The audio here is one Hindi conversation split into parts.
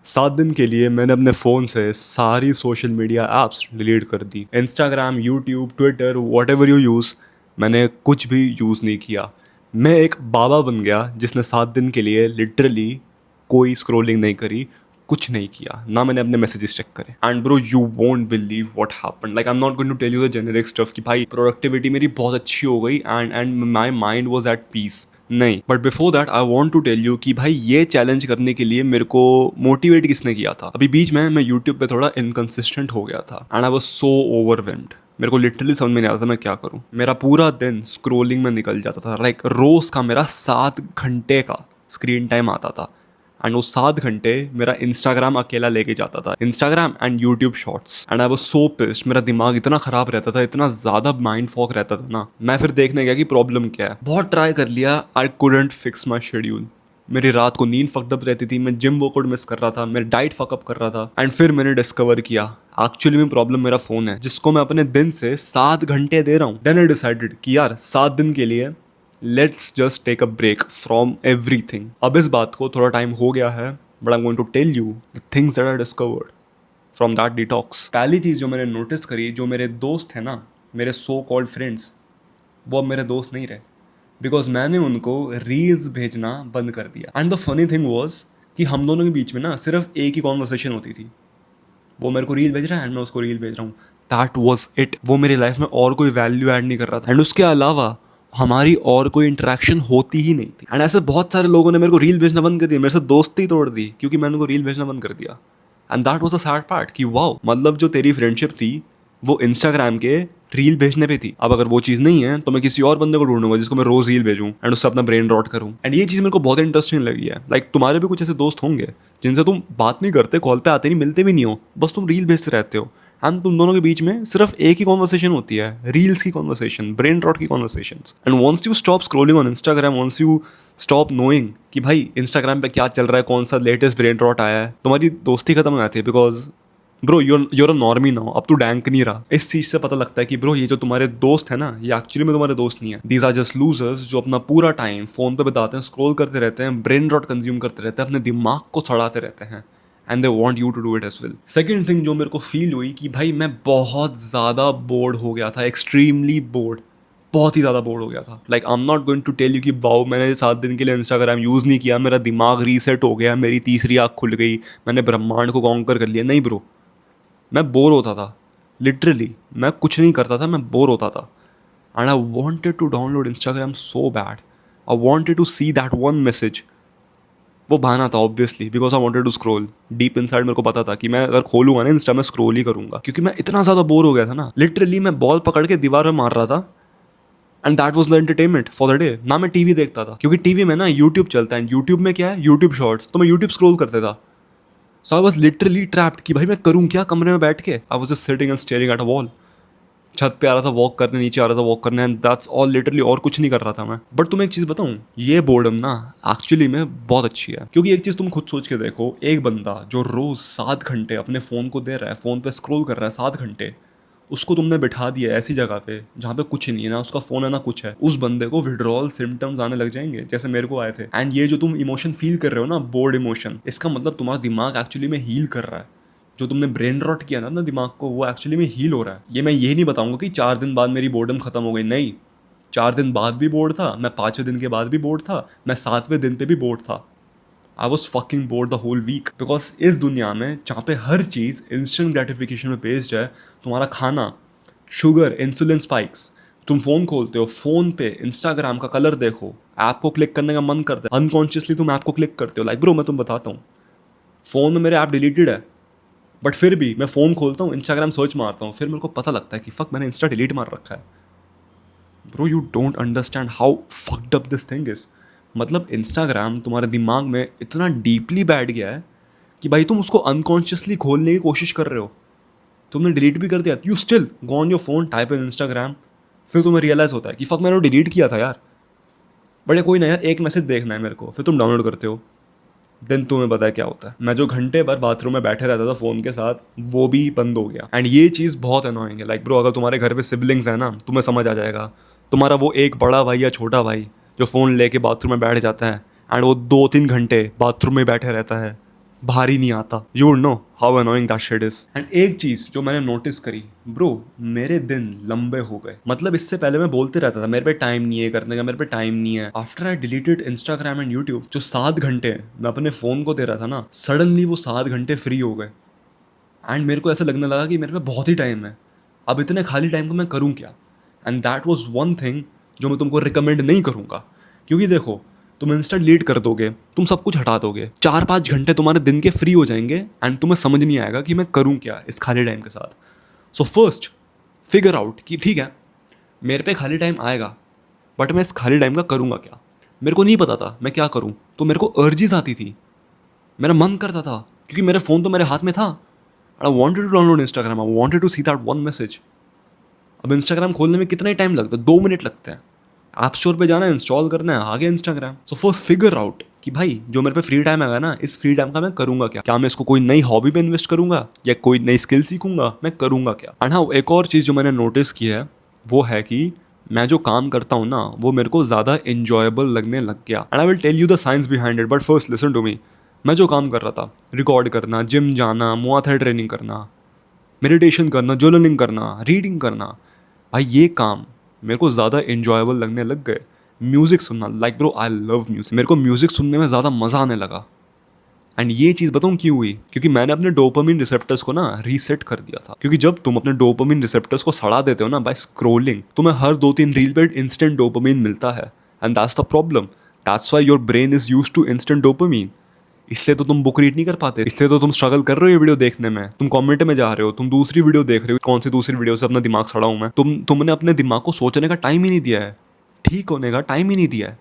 7 दिन के लिए मैंने अपने फ़ोन से सारी सोशल मीडिया ऐप्स डिलीट कर दी। Instagram, YouTube, Twitter, whatever you use, मैंने कुछ भी यूज़ नहीं किया। मैं एक बाबा बन गया जिसने 7 दिन के लिए लिटरली कोई स्क्रॉलिंग नहीं करी, कुछ नहीं किया, ना मैंने अपने मैसेजेस चेक करे। And bro you won't believe what happened. Like I am not going to tell you the generic stuff कि भाई प्रोडक्टिविटी मेरी बहुत अच्छी हो गई and my mind was at peace. नहीं, but before that I want to tell you कि भाई ये चैलेंज करने के लिए मेरे को मोटिवेट किसने किया था। अभी बीच में मैं यूट्यूब पे थोड़ा इनकंसिस्टेंट हो गया था and I was so overwhelmed. मेरे को लिटरली समझ में नहीं आता था मैं क्या करूं। मेरा पूरा दिन स्क्रोलिंग में निकल जाता था। लाइक रोज का मेरा 7 घंटे का स्क्रीन टाइम आता था एंड वो 7 घंटे मेरा इंस्टाग्राम अकेला लेके जाता था। Instagram and YouTube shorts and I was so pissed. मेरा दिमाग इतना खराब रहता था, इतना ज़्यादा माइंड फॉग रहता था ना। मैं फिर देखने गया कि प्रॉब्लम क्या है। बहुत ट्राई कर लिया, I couldn't fix my schedule. मेरी रात को नींद फकअप रहती थी, मैं जिम वर्कआउट मिस कर रहा था, मेरी डाइट फकअप कर रहा था। एंड फिर मैंने डिस्कवर किया एक्चुअली में प्रॉब्लम मेरा फ़ोन है, जिसको मैं अपने दिन से 7 घंटे दे रहा हूँ। देन आई डिसाइडेड कि यार 7 दिन के लिए let's just take a break from everything. अब इस बात को थोड़ा टाइम हो गया है, but I am going to tell you the things that I discovered from that detox. पहली चीज़ जो मैंने नोटिस करी, जो मेरे दोस्त हैं ना, मेरे सो कॉल्ड फ्रेंड्स, वो अब मेरे दोस्त नहीं रहे, बिकॉज मैंने उनको रील्स भेजना बंद कर दिया। And the funny thing was कि हम दोनों के बीच में ना सिर्फ एक ही कॉन्वर्सेशन होती थी। वो मेरे को रील भेज रहा है एंड मैं उसको रील भेज रहा हूँ। That was it. वो मेरी लाइफ में और कोई वैल्यू ऐड नहीं कर रहा था एंड उसके अलावा हमारी और कोई इंटरेक्शन होती ही नहीं थी। एंड ऐसे बहुत सारे लोगों ने मेरे को रील भेजना बंद कर दिया, मेरे से दोस्ती तोड़ दी क्योंकि मैंने उनको रील भेजना बंद कर दिया। And that was the sad part कि वाओ, मतलब जो तेरी फ्रेंडशिप थी वो इंस्टाग्राम के रील भेजने पे थी। अब अगर वो चीज़ नहीं है तो मैं किसी और बंदे को ढूंढूंगा जिसको मैं रोज रील भेजूं एंड उससे अपना ब्रेन रॉट करूं। एंड ये चीज़ मेरे को बहुत इंटरेस्टिंग लगी है। लाइक तुम्हारे भी कुछ ऐसे दोस्त होंगे जिनसे तुम बात नहीं करते, कॉल पे आते नहीं, मिलते भी नहीं हो, बस तुम रील भेजते रहते हो एंड तुम दोनों के बीच में सिर्फ एक ही कॉन्वर्सेशन होती है, रील्स की कॉन्वर्सेशन, ब्रेन रॉट की conversation. And once you stop scrolling on Instagram, once you stop knowing कि भाई इंस्टाग्राम पे क्या चल रहा है, कौन सा लेटेस्ट ब्रेन रॉट आया है, तुम्हारी दोस्ती खत्म हो जाती है। Because bro you're a normie now. अब तू डैंक नहीं रहा। इस चीज से पता लगता है कि ब्रो ये जो तुम्हारे दोस्त है ना, ये एक्चुअली में तुम्हारे दोस्त नहीं है। दीज आर जस्ट लूजर्स जो अपना पूरा टाइम फोन पे बिताते हैं, स्क्रॉल करते रहते हैं, ब्रेन रॉट कंज्यूम करते रहते हैं, अपने दिमाग को सड़ाते रहते हैं and they want you to do it as well. Second thing जो मेरे को फील हुई कि भाई मैं बहुत ज़्यादा बोर्ड हो गया था, एक्सट्रीमली बोर्ड, बहुत ही ज़्यादा बोर्ड हो गया था। Like I am not going to tell you कि वाओ मैंने 7 दिन के लिए इंस्टाग्राम यूज़ नहीं किया, मेरा दिमाग रीसेट हो गया, मेरी तीसरी आँख खुल गई, मैंने ब्रह्मांड को कॉन्कर कर लिया। नहीं ब्रो, मैं बोर होता था। लिटरली मैं कुछ नहीं करता था, मैं बोर होता था and I wanted to download Instagram so bad. I wanted to see that one message. वो बहाना था obviously, because I wanted to scroll. Deep inside मेरे को पता था कि मैं अगर खोलूंगा ना इंस्टा में, स्क्रॉल ही करूंगा, क्योंकि मैं इतना ज़्यादा बोर हो गया था ना। लिटरली मैं बॉल पकड़ के दीवार में मार रहा था and that was the entertainment for the day. ना मैं टीवी देखता था क्योंकि टीवी में ना यूट्यूब चलता है एंड यूट्यूब में क्या है, यूट्यूब शॉर्ट्स, तो मैं यूट्यूब स्क्रॉल करता था। सो आई वाज लिटरली ट्रैप्ड कि भाई मैं करूँ क्या कमरे में बैठ के। I was just sitting and staring at a wall. छत पे आ रहा था वॉक करने, नीचे आ रहा था वॉक करने, एंड दैट्स ऑल लिटरली। और कुछ नहीं कर रहा था मैं। बट तुम्हें एक चीज़ बताऊं, ये बोर्डम ना एक्चुअली में बहुत अच्छी है। क्योंकि एक चीज़ तुम खुद सोच के देखो, एक बंदा जो रोज 7 घंटे अपने फ़ोन को दे रहा है, फ़ोन पे स्क्रॉल कर रहा है 7 घंटे, उसको तुमने बिठा दिया ऐसी जगह पे जहाँ पे कुछ नहीं है, ना उसका फ़ोन है ना कुछ है। उस बंदे को विड्रॉल सिम्टम्स आने लग जाएंगे जैसे मेरे को आए थे। एंड ये जो तुम इमोशन फील कर रहे हो ना, बोर्ड इमोशन, इसका मतलब तुम्हारा दिमाग एक्चुअली में हील कर रहा है। जो तुमने ब्रेन रॉट किया ना अपना दिमाग को, वो एक्चुअली में हील हो रहा है। ये मैं ये नहीं बताऊंगा कि 4 दिन बाद मेरी बोर्डम खत्म हो गई, नहीं। 4 दिन बाद भी बोर्ड था, मैं 5वें दिन के बाद भी बोर्ड था, मैं 7वें दिन पे भी बोर्ड था। I was fucking bored the whole week. Because इस दुनिया में जहाँ पे हर चीज़ इंस्टेंट ग्रेटिफिकेशन में बेस्ड है, तुम्हारा खाना, शुगर, इंसुलिन स्पाइक्स, तुम फ़ोन खोलते हो, फ़ोन पे इंस्टाग्राम का कलर देखो, ऐप को क्लिक करने का मन करता है, अनकॉन्शियसली तुम ऐप को क्लिक करते हो। लाइक ब्रो मैं तुम बताता हूँ, फ़ोन में मेरे ऐप डिलीटेड है, बट फिर भी मैं फ़ोन खोलता हूँ, इंस्टाग्राम सर्च मारता हूँ, फिर मेरे को पता लगता है कि फक मैंने इंस्टा डिलीट मार रखा है। Bro you don't understand how fucked up this thing is. मतलब इंस्टाग्राम तुम्हारे दिमाग में इतना डीपली बैठ गया है कि भाई तुम उसको अनकॉन्शियसली खोलने की कोशिश कर रहे हो। तुमने डिलीट भी कर दिया, you still go on your phone, type in Instagram, फिर तुम्हें रियलाइज़ होता है कि फक मैंने डिलीट किया था यार, बट ये कोई ना यार, एक मैसेज देखना है मेरे को, फिर तुम डाउनलोड करते हो। देन तुम्हें पता है क्या होता है, मैं जो घंटे भर बाथरूम में बैठे रहता था फ़ोन के साथ, वो भी बंद हो गया। एंड ये चीज़ बहुत अनोइंग है। लाइक ब्रो अगर तुम्हारे घर पे सिबलिंग्स हैं ना, तुम्हें समझ आ जाएगा। तुम्हारा वो एक बड़ा भाई या छोटा भाई जो फ़ोन लेके बाथरूम में बैठ जाता है एंड वो 2-3 घंटे बाथरूम में बैठे रहता है, भारी नहीं आता। You would know how annoying that shit is. And एक चीज जो मैंने नोटिस करी ब्रो, मेरे दिन लंबे हो गए। मतलब इससे पहले मैं बोलते रहता था मेरे पे टाइम नहीं है करने का, मेरे पे टाइम नहीं है। After I deleted Instagram and YouTube, जो 7 घंटे मैं अपने फोन को दे रहा था ना, सडनली वो 7 घंटे फ्री हो गए। एंड मेरे को ऐसा लगने लगा कि मेरे पे बहुत ही टाइम है, अब इतने खाली टाइम को मैं करूँ क्या। And that was one thing जो मैं तुमको रिकमेंड नहीं करूँगा। क्योंकि देखो, तुम इंस्टा डिलीट कर दोगे, तुम सब कुछ हटा दोगे, 4-5 घंटे तुम्हारे दिन के फ्री हो जाएंगे एंड तुम्हें समझ नहीं आएगा कि मैं करूँ क्या इस खाली टाइम के साथ। सो फर्स्ट फिगर आउट कि ठीक है, मेरे पे खाली टाइम आएगा, बट मैं इस खाली टाइम का करूँगा क्या। मेरे को नहीं पता था मैं क्या करूँ, तो मेरे को अर्जीज आती थी, मेरा मन करता था, क्योंकि मेरा फ़ोन तो मेरे हाथ में था। I wanted to download Instagram, I wanted to see that one message. अब इंस्टाग्राम खोलने में कितना ही टाइम लगता है, 2 मिनट लगते हैं। ऐप स्टोर पे जाना है, इंस्टॉल करना है, आ गया Instagram. So first figure out कि भाई जो मेरे पे फ्री टाइम आएगा ना, इस फ्री टाइम का मैं करूंगा क्या मैं इसको कोई नई हॉबी पे इन्वेस्ट करूंगा या कोई नई स्किल सीखूंगा, मैं करूंगा क्या। एंड हाँ, एक और चीज़ जो मैंने नोटिस की है वो है कि मैं जो काम करता हूँ ना, वो मेरे को ज़्यादा इंजॉयबल लगने लग गया। And I will tell you the science behind it, but first listen to me. मैं जो काम कर रहा था, रिकॉर्ड करना, जिम जाना, मुआ थाई ट्रेनिंग करना, मेडिटेशन करना, जर्नलिंग करना, रीडिंग करना, भाई ये काम मेरे को ज़्यादा इंजॉयबल लगने लग गए। म्यूज़िक सुनना, like bro I love music, मेरे को म्यूज़िक सुनने में ज़्यादा मज़ा आने लगा। एंड ये चीज़ बताऊँ क्यों हुई, क्योंकि मैंने अपने डोपामिन रिसेप्टर्स को ना रीसेट कर दिया था। क्योंकि जब तुम अपने डोपामिन रिसेप्टर्स को सड़ा देते हो ना बाय स्क्रोलिंग, तुम्हें हर 2-3 रील पे इंस्टेंट डोपामिन मिलता है। And that's the problem, that's why your brain is used to instant dopamine. इसलिए तो तुम बुक रीड नहीं कर पाते, इसलिए तो तुम स्ट्रगल कर रहे हो ये वीडियो देखने में। तुम कमेंट में जा रहे हो, तुम दूसरी वीडियो देख रहे हो, कौन सी दूसरी वीडियो से अपना दिमाग सड़ा हूं मैं। तुमने अपने दिमाग को सोचने का टाइम ही नहीं दिया है, ठीक होने का टाइम ही नहीं दिया है।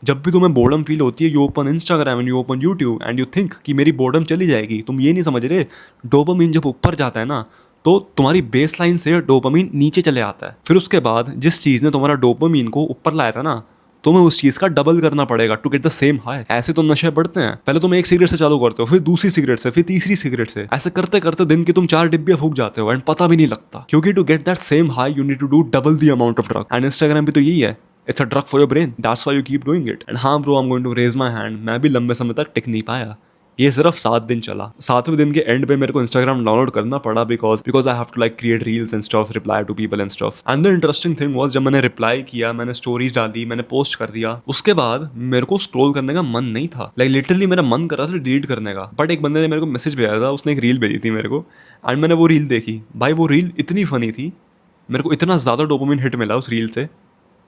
जब भी तुम्हें बोर्डम फील होती है, you open Instagram and you open YouTube and you think कि मेरी बोर्डम चली जाएगी। तुम ये नहीं समझ रहे, डोपामिन जब ऊपर जाता है ना, तो तुम्हारी बेस लाइन से डोपामिन नीचे चले आता है। फिर उसके बाद जिस चीज़ ने तुम्हारा डोपामिन को ऊपर लाया था ना, तुम्हें उस चीज़ का डबल करना पड़ेगा to get the same high. ऐसे तो नशे बढ़ते हैं, पहले तुम एक सिगरेट से चालू करते हो, फिर दूसरी सिगरेट से, फिर तीसरी सिगरेट से, ऐसे करते करते दिन की तुम 4 डिब्बियां फूक जाते हो एंड पता भी नहीं लगता। क्योंकि to get that same high you need to do double the amount of drug. And Instagram भी तो यही है, it's a drug for your brain, that's why you keep doing it. And हाँ bro, I am going to raise my hand, मैं भी लंबे समय तक टिक नहीं पाया। ये सिर्फ 7 दिन चला। 7वें दिन के एंड पे मेरे को इंस्टाग्राम डाउनलोड करना पड़ा, because I have to like create reels and stuff, reply to people and stuff. And the interesting thing was, जब मैंने रिप्लाई किया, मैंने स्टोरीज डाली, मैंने पोस्ट कर दिया, उसके बाद मेरे को स्क्रॉल करने का मन नहीं था। लाइक लिटरली मेरा मन कर रहा था डिलीट करने का। बट एक बंदे ने मेरे को मैसेज भेजा था, उसने एक रील भेजी थी मेरे को, एंड मैंने वो रील देखी। भाई वो रील इतनी फनी थी, मेरे को इतना ज़्यादा डोपामिन हिट मिला उस रील से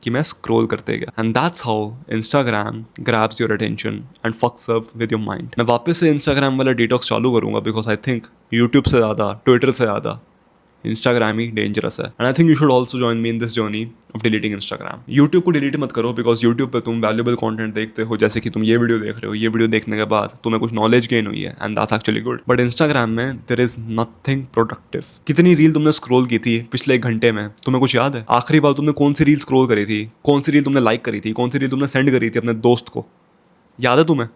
कि मैं स्क्रॉल करते गया। And that's how Instagram grabs your attention and फक्स अप विद योर माइंड। मैं वापस से इंस्टाग्राम वाला डिटॉक्स चालू करूंगा, बिकॉज आई थिंक यूट्यूब से ज़्यादा, ट्विटर से ज़्यादा इंस्टाग्राम ही डेंजरस है। And I think you should also join me in this journey of deleting Instagram. YouTube को डिलीट मत करो, बिकॉज यूट्यूब पे तुम वैल्यूबल कंटेंट देखते हो, जैसे कि तुम ये वीडियो देख रहे हो, ये वीडियो देखने के बाद तुम्हें कुछ नॉलेज गेन हुई है and that's actually good. But Instagram में देयर इज नथिंग प्रोडक्टिव। कितनी रील तुमने स्क्रॉल की थी पिछले 1 घंटे में, तुम्हें कुछ याद है? आखिरी बार तुमने कौन सी रील स्क्रॉल करी थी, कौन सी रील तुमने लाइक करी थी, कौन सी रील तुमने सेंड करी थी अपने दोस्त को? याद है तुम्हें?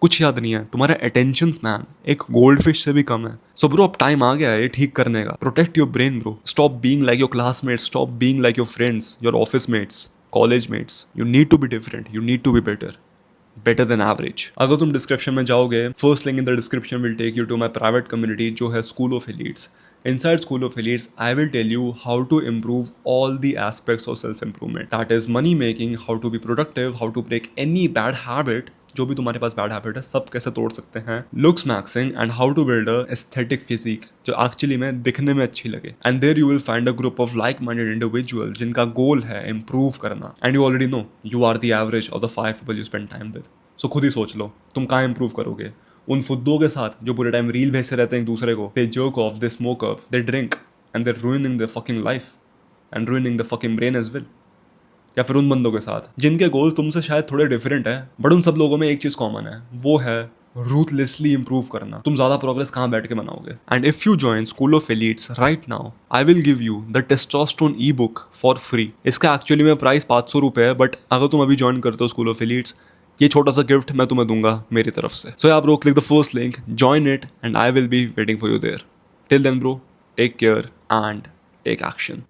कुछ याद नहीं है। तुम्हारा अटेंशन स्पैन एक गोल्ड फिश से भी कम है। सो ब्रो, अब टाइम आ गया है ये ठीक करने का। Protect your brain bro, stop being like your classmates, stop being like your friends, your office mates, college mates. You need to be different, you need to be better than average. अगर तुम डिस्क्रिप्शन में जाओगे, first link in the description will take you to my private community, जो है school of elites. Inside School of Elites, I will tell you how to improve all the aspects of self-improvement. That is money making, how to be productive, how to break any bad habit, जो भी तुम्हारे पास बैड हैबिट है सब कैसे तोड़ सकते हैं, looks maxing, and how to build a aesthetic physique जो एक्चुअली में दिखने में अच्छी लगे। And there you will find a group of like minded individuals जिनका गोल है इंप्रूव करना। And you already know you are the average of the 5 people you spend time with. So खुद ही सोच लो तुम कहाँ इंप्रूव करोगे। उन फुद्दों के साथ जो पूरे टाइम रील भेजते रहते हैं एक दूसरे को, they jerk off, they smoke up, they drink and they ruining the fucking life and ruining the fucking brain as well. या फिर उन बंदों के साथ जिनके गोल तुमसे शायद थोड़े डिफरेंट है, बट उन सब लोगों में एक चीज कॉमन है, वो है रूथलेसली इंप्रूव करना। तुम ज्यादा प्रोग्रेस कहाँ बैठ के बनाओगे? And if you join school of elites right now, I will give you the testosterone E book for free. इसका एक्चुअली में प्राइस 500 रुपये है, बट अगर तुम अभी ज्वाइन करते हो स्कूल ऑफ एलीट्स, ये छोटा सा गिफ्ट मैं तुम्हें दूंगा मेरी तरफ से। सो यार bro, click the first link, join it, and I will be waiting for you there. Till then bro, take care and take action.